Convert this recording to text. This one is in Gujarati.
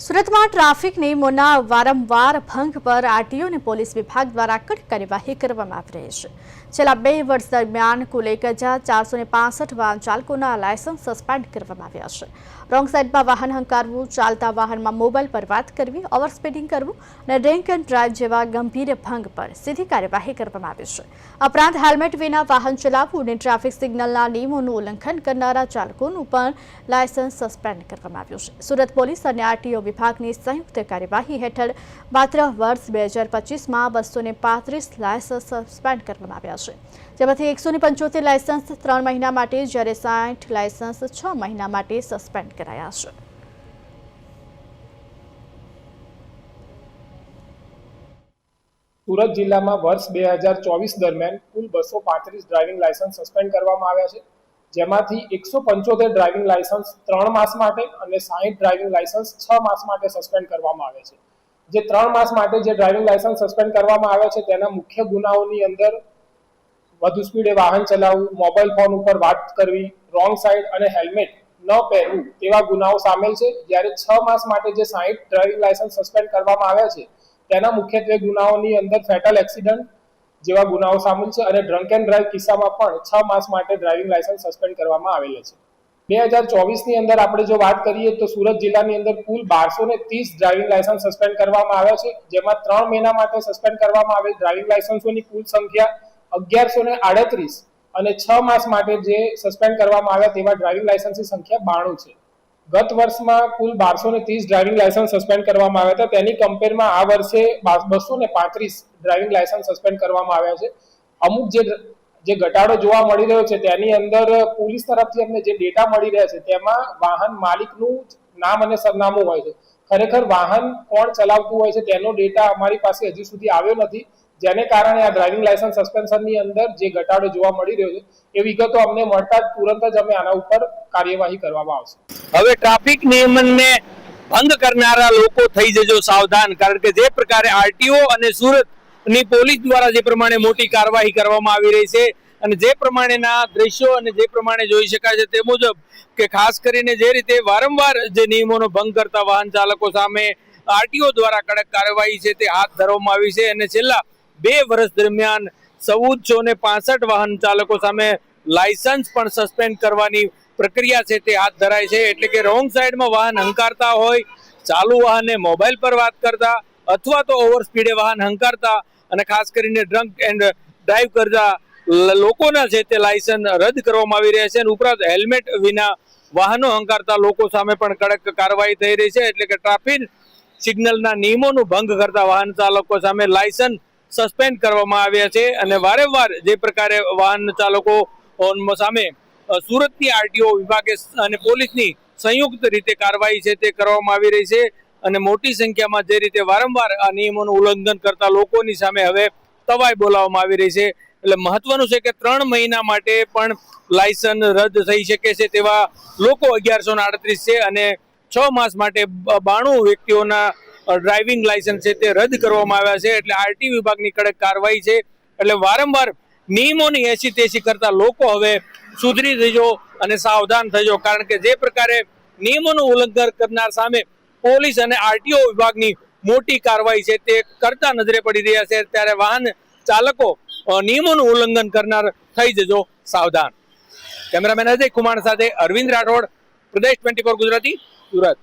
સુરતમાં ટ્રાફિક નિયમોના વારંવાર ભંગ પર આરટીઓ અને પોલીસ વિભાગ દ્વારા કડક કાર્યવાહી કરવામાં આવી રહી છે। છેલ્લા 2 વર્ષ દરમિયાન કુલ 1465 વાહન ચાલકોના લાયસન્સ સસ્પેન્ડ કરવામાં આવ્યા છે। રોંગ સાઇડમાં વાહન હંકારવું, ચાલતા વાહનમાં મોબાઈલ પર વાત કરવી, ઓવર સ્પીડિંગ કરવું અને ડ્રિંક એન્ડ ડ્રાઈવ જેવા ગંભીર ભંગ પર સીધી કાર્યવાહી કરવામાં આવી છે। ઉપરાંત હેલ્મેટ વિના વાહન ચલાવવું અને ટ્રાફિક સિગ્નલના નિયમોનું ઉલ્લંઘન કરનારા ચાલકોનું પણ લાયસન્સ સસ્પેન્ડ કરવામાં આવ્યું છે। સુરત પોલીસ અને આરટીઓ વિભાગની સંયુક્ત કાર્યવાહી હેઠળ માત્ર વર્ષ 2025માં 235 લાયસન્સ સસ્પેન્ડ કરવામાં આવ્યા છે, જેમાંથી 175 લાયસન્સ 3 મહિના માટે જ્યારે 60 લાયસન્સ 6 મહિના માટે સસ્પેન્ડ કરાયા છે। સુરત જિલ્લામાં વર્ષ 2024 દરમિયાન કુલ 235 ડ્રાઇવિંગ લાયસન્સ સસ્પેન્ડ કરવામાં આવ્યા છે, જેમાંથી 175 ડ્રાઇવિંગ લાયસન્સ 3 માસ માટે અને 60 ડ્રાઇવિંગ લાયસન્સ 6 માસ માટે સસ્પેન્ડ કરવામાં આવ્યા છે। જે 3 માસ માટે જે ડ્રાઇવિંગ લાયસન્સ સસ્પેન્ડ કરવામાં આવ્યા છે તેના મુખ્ય ગુનાઓની અંદર વધુ સ્પીડે વાહન ચલાવવું, મોબાઈલ ફોન ઉપર વાત કરવી, રોંગ સાઇડ અને હેલ્મેટ ન પહેરવું તેવા ગુનાઓ સામેલ છે। જ્યારે 6 માસ માટે જે 60 ડ્રાઇવિંગ લાયસન્સ સસ્પેન્ડ કરવામાં આવ્યા છે તેના મુખ્યત્વે ગુનાઓની અંદર ફેટલ એક્સિડન્ટ જેવા ગુનાઓ સામેલ છે અને ડ્રંક એન્ડ ડ્રાઈવ કિસ્સામાં પણ 6 માસ માટે ડ્રાઇવિંગ લાયસન્સ સસ્પેન્ડ કરવામાં આવેલા છે। 2024ની અંદર આપણે જો વાત કરીએ તો સુરત જિલ્લાની અંદર કુલ 1230 ડ્રાઇવિંગ લાયસન્સ સસ્પેન્ડ કરવામાં આવ્યા છે, જેમાં 3 મહિના માટે સસ્પેન્ડ કરવામાં આવેલ ડ્રાઇવિંગ લાયસન્સોની કુલ સંખ્યા 1138 અને 6 માસ માટે જે સસ્પેન્ડ કરવામાં આવ્યા તેવા ડ્રાઇવિંગ લાયસન્સની સંખ્યા 92 છે। ગત વર્ષમાં કુલ 1230 ડ્રાઇવિંગ લાયસન્સ સસ્પેન્ડ કરવામાં આવ્યા હતા, તેની કમ્પેરમાં આ વર્ષે 235 ડ્રાઇવિંગ લાયસન્સ સસ્પેન્ડ કરવામાં આવ્યા છે। અમુક જે ઘટાડો જોવા મળી રહ્યો છે તેની અંદર પોલીસ તરફથી અમને જે ડેટા મળી રહ્યા છે તેમાં વાહન માલિકનું નામ અને સરનામું હોય છે, ખરેખર વાહન કોણ ચલાવતું હોય છે તેનો ડેટા અમારી પાસે હજી સુધી આવ્યો નથી, જેને કારણે આ ડ્રાઇવિંગ લાયસન્સ સસ્પેન્શનની અંદર જે ઘટાડો જોવા મળી રહ્યો છે એ વિગતો અમને મળતા તુરંત જ અમે આના ઉપર કાર્યવાહી કરવામાં આવશે। હવે ટ્રાફિક નિયમનને ભંગ કરનારા લોકો થઈ જજો સાવધાન, કારણ કે જે પ્રકારે આરટીઓ અને સુરતની પોલીસ દ્વારા જે પ્રમાણે મોટી કાર્યવાહી કરવામાં આવી રહી છે અને જે પ્રમાણેના દ્રશ્યો અને જે પ્રમાણે જોઈ શકાય છે તે મુજબ કે ખાસ કરીને જે રીતે વારંવાર જે નિયમોનો ભંગ કરતા વાહન ચાલકો સામે આરટીઓ દ્વારા કડક કાર્યવાહી છે તે હાથ ધરવામાં આવી છે અને છેલ્લા 2 વર્ષ દરમિયાન 1465 વાહન ચાલકો સામે લાયસન્સ પણ સસ્પેન્ડ કરવાની પ્રક્રિયા છે તે હાથ ધરાય છે। એટલે કે રોંગ સાઈડમાં વાહન હંકારતા હોય, ચાલુ વાહને મોબાઈલ પર વાત કરતા અથવા તો ઓવર સ્પીડે વાહન હંકારતા અને ખાસ કરીને ડ્રંક એન્ડ ડ્રાઈવ કરતા લોકોના છે તે લાયસન્સ રદ કરવામાં આવી રહ્યા છે અને ઉપરાંત હેલ્મેટ વિના વાહનો હંકારતા લોકો સામે પણ કડક કાર્યવાહી થઈ રહી છે। એટલે કે ટ્રાફિક સિગ્નલના નિયમોનું ભંગ કરતા વાહન ચાલકો સામે લાયસન્સ સસ્પેન્ડ કરવામાં આવ્યા છે અને વારંવાર જે પ્રકારે વાહન ચાલકો સામે સુરતની આરટીઓ વિભાગે અને પોલીસની સંયુક્ત રીતે કાર્યવાહી છે તે કરવામાં આવી રહી છે અને મોટી સંખ્યામાં જે રીતે વારંવાર આ નિયમોનું ઉલ્લંઘન કરતા લોકોની સામે હવે તવાઈ બોલાવવામાં આવી રહી છે। એટલે મહત્વનું છે કે 3 મહિના માટે પણ લાયસન્સ રદ થઈ શકે છે તેવા લોકો 1138 છે અને 6 માસ માટે 92 વ્યક્તિઓના ડ્રાઇવિંગ લાયસન્સ છે તે રદ કરવામાં આવ્યા છે। એટલે આરટી વિભાગની કડક કાર્યવાહી છે। એટલે વારંવાર નિયમોની એસી તેસી કરતા લોકો હવે સુધરી જજો અને સાવધાન થજો, કારણ કે જે પ્રકારે નિયમોનું ઉલ્લંઘન કરનાર સામે પોલીસ અને આરટીઓ વિભાગની મોટી કાર્યવાહી છે તે કરતા નજરે પડી રહ્યા છે, ત્યારે વાહન ચાલકો નિયમોનું ઉલ્લંઘન કરનાર થઈ જજો સાવધાન। કેમેરામેન અજય કુમાર સાથે અરવિંદ રાઠોડ, પ્રદેશ 24 ગુજરાતી, સુરત।